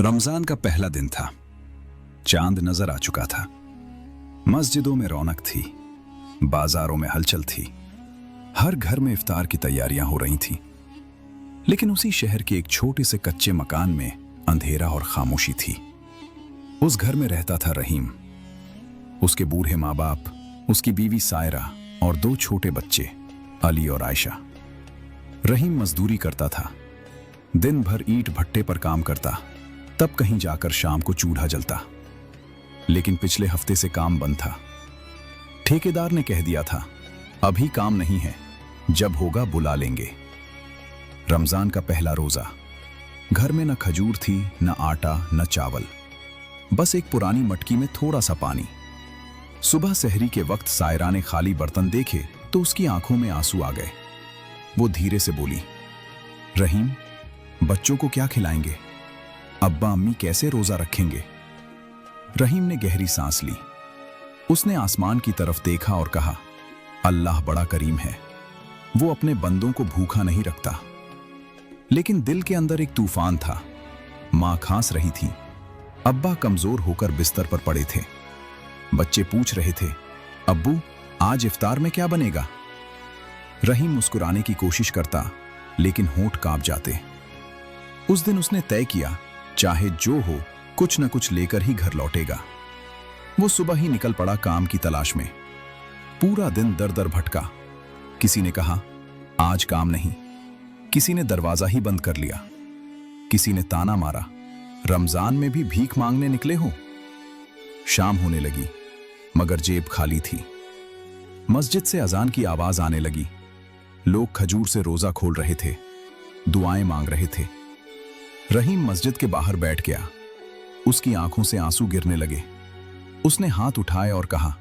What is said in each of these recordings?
रमजान का पहला दिन था। चांद नजर आ चुका था। मस्जिदों में रौनक थी, बाजारों में हलचल थी, हर घर में इफ्तार की तैयारियां हो रही थीं। लेकिन उसी शहर के एक छोटे से कच्चे मकान में अंधेरा और खामोशी थी। उस घर में रहता था रहीम, उसके बूढ़े माँ बाप, उसकी बीवी सायरा और दो छोटे बच्चे अली और आयशा। रहीम मजदूरी करता था, दिन भर ईंट भट्टे पर काम करता, तब कहीं जाकर शाम को चूल्हा जलता। लेकिन पिछले हफ्ते से काम बंद था। ठेकेदार ने कह दिया था, अभी काम नहीं है, जब होगा बुला लेंगे। रमजान का पहला रोजा। घर में न खजूर थी, न आटा, न चावल, बस एक पुरानी मटकी में थोड़ा सा पानी। सुबह सहरी के वक्त सायरा ने खाली बर्तन देखे तो उसकी आंखों में आंसू आ गए। वो धीरे से बोली, रहीम, बच्चों को क्या खिलाएंगे? अब्बा अम्मी कैसे रोजा रखेंगे? रहीम ने गहरी सांस ली। उसने आसमान की तरफ देखा और कहा, अल्लाह बड़ा करीम है, वो अपने बंदों को भूखा नहीं रखता। लेकिन दिल के अंदर एक तूफान था। मां खांस रही थी, अब्बा कमजोर होकर बिस्तर पर पड़े थे। बच्चे पूछ रहे थे, अब्बू आज इफ्तार में क्या बनेगा? रहीम मुस्कुराने की कोशिश करता, लेकिन होंठ कांप जाते। उस दिन उसने तय किया, चाहे जो हो, कुछ न कुछ लेकर ही घर लौटेगा। वो सुबह ही निकल पड़ा काम की तलाश में। पूरा दिन दर दर भटका। किसी ने कहा, आज काम नहीं। किसी ने दरवाजा ही बंद कर लिया। किसी ने ताना मारा, रमजान में भी भीख मांगने निकले हो? शाम होने लगी, मगर जेब खाली थी। मस्जिद से अजान की आवाज आने लगी। लोग खजूर से रोजा खोल रहे थे, दुआएं मांग रहे थे। रहीम मस्जिद के बाहर बैठ गया। उसकी आंखों से आंसू गिरने लगे। उसने हाथ उठाए और कहा,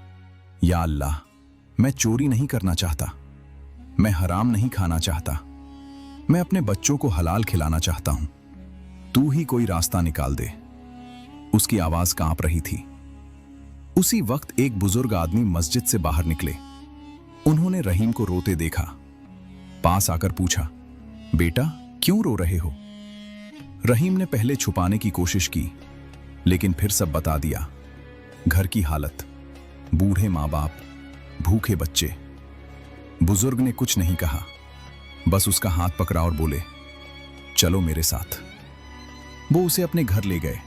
या अल्लाह, मैं चोरी नहीं करना चाहता, मैं हराम नहीं खाना चाहता, मैं अपने बच्चों को हलाल खिलाना चाहता हूं। तू ही कोई रास्ता निकाल दे। उसकी आवाज कांप रही थी। उसी वक्त एक बुजुर्ग आदमी मस्जिद से बाहर निकले। उन्होंने रहीम को रोते देखा। पास आकर पूछा, बेटा क्यों रो रहे हो? रहीम ने पहले छुपाने की कोशिश की, लेकिन फिर सब बता दिया। घर की हालत, बूढ़े माँ बाप, भूखे बच्चे। बुजुर्ग ने कुछ नहीं कहा, बस उसका हाथ पकड़ा और बोले, चलो मेरे साथ। वो उसे अपने घर ले गए।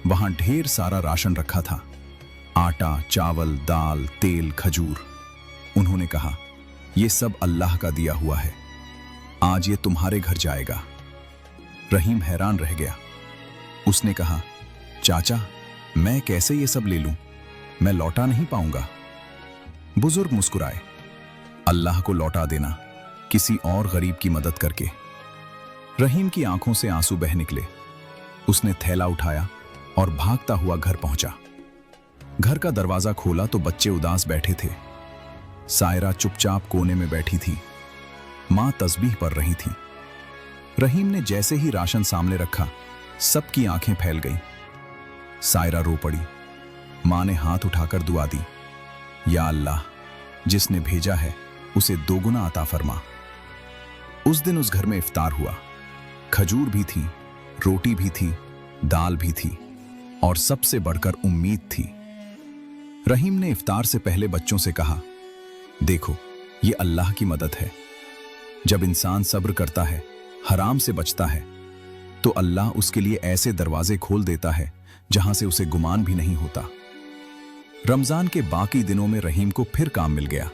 वहां ढेर सारा राशन रखा था, आटा, चावल, दाल, तेल, खजूर। उन्होंने कहा, यह सब अल्लाह का दिया हुआ है, आज ये तुम्हारे घर जाएगा। रहीम हैरान रह गया। उसने कहा, चाचा, मैं कैसे ये सब ले लूं? मैं लौटा नहीं पाऊंगा। बुजुर्ग मुस्कुराए, अल्लाह को लौटा देना, किसी और गरीब की मदद करके। रहीम की आंखों से आंसू बह निकले। उसने थैला उठाया और भागता हुआ घर पहुंचा। घर का दरवाजा खोला तो बच्चे उदास बैठे थे। सायरा चुपचाप कोने में बैठी थी। मां तस्बीह पढ़ रही थी। रहीम ने जैसे ही राशन सामने रखा, सबकी आंखें फैल गईं। सायरा रो पड़ी। मां ने हाथ उठाकर दुआ दी, या अल्लाह, जिसने भेजा है उसे दोगुना अता फरमा। उस दिन उस घर में इफ्तार हुआ। खजूर भी थी, रोटी भी थी, दाल भी थी, और सबसे बढ़कर उम्मीद थी। रहीम ने इफ्तार से पहले बच्चों से कहा, देखो, ये अल्लाह की मदद है। जब इंसान सब्र करता है, हराम से बचता है, तो अल्लाह उसके लिए ऐसे दरवाजे खोल देता है जहां से उसे गुमान भी नहीं होता। रमजान के बाकी दिनों में रहीम को फिर काम मिल गया।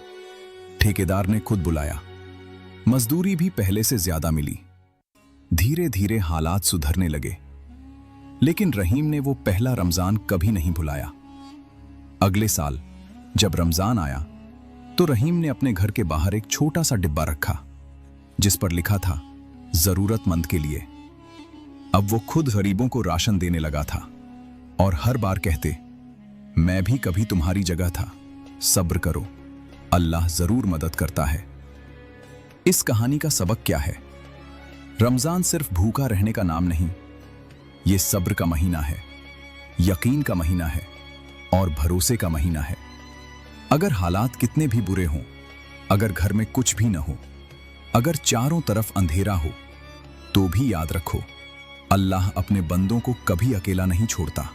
ठेकेदार ने खुद बुलाया। मजदूरी भी पहले से ज्यादा मिली। धीरे धीरे हालात सुधरने लगे। लेकिन रहीम ने वो पहला रमजान कभी नहीं भुलाया। अगले साल जब रमजान आया तो रहीम ने अपने घर के बाहर एक छोटा सा डिब्बा रखा, जिस पर लिखा था, जरूरतमंद के लिए। अब वो खुद गरीबों को राशन देने लगा था और हर बार कहते, मैं भी कभी तुम्हारी जगह था, सब्र करो, अल्लाह जरूर मदद करता है। इस कहानी का सबक क्या है? रमजान सिर्फ भूखा रहने का नाम नहीं, ये सब्र का महीना है, यकीन का महीना है और भरोसे का महीना है। अगर हालात कितने भी बुरे हों, अगर घर में कुछ भी न हो, अगर चारों तरफ अंधेरा हो, तो भी याद रखो, अल्लाह अपने बंदों को कभी अकेला नहीं छोड़ता।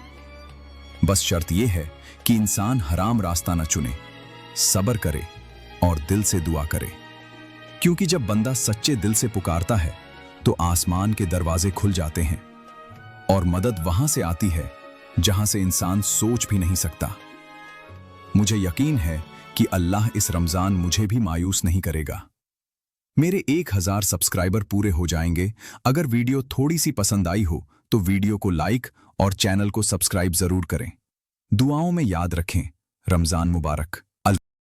बस शर्त यह है कि इंसान हराम रास्ता न चुने, सब्र करे और दिल से दुआ करे। क्योंकि जब बंदा सच्चे दिल से पुकारता है तो आसमान के दरवाजे खुल जाते हैं और मदद वहां से आती है जहां से इंसान सोच भी नहीं सकता। मुझे यकीन है कि अल्लाह इस रमजान मुझे भी मायूस नहीं करेगा। मेरे 1000 सब्सक्राइबर पूरे हो जाएंगे। अगर वीडियो थोड़ी सी पसंद आई हो तो वीडियो को लाइक और चैनल को सब्सक्राइब जरूर करें। दुआओं में याद रखें। रमजान मुबारक।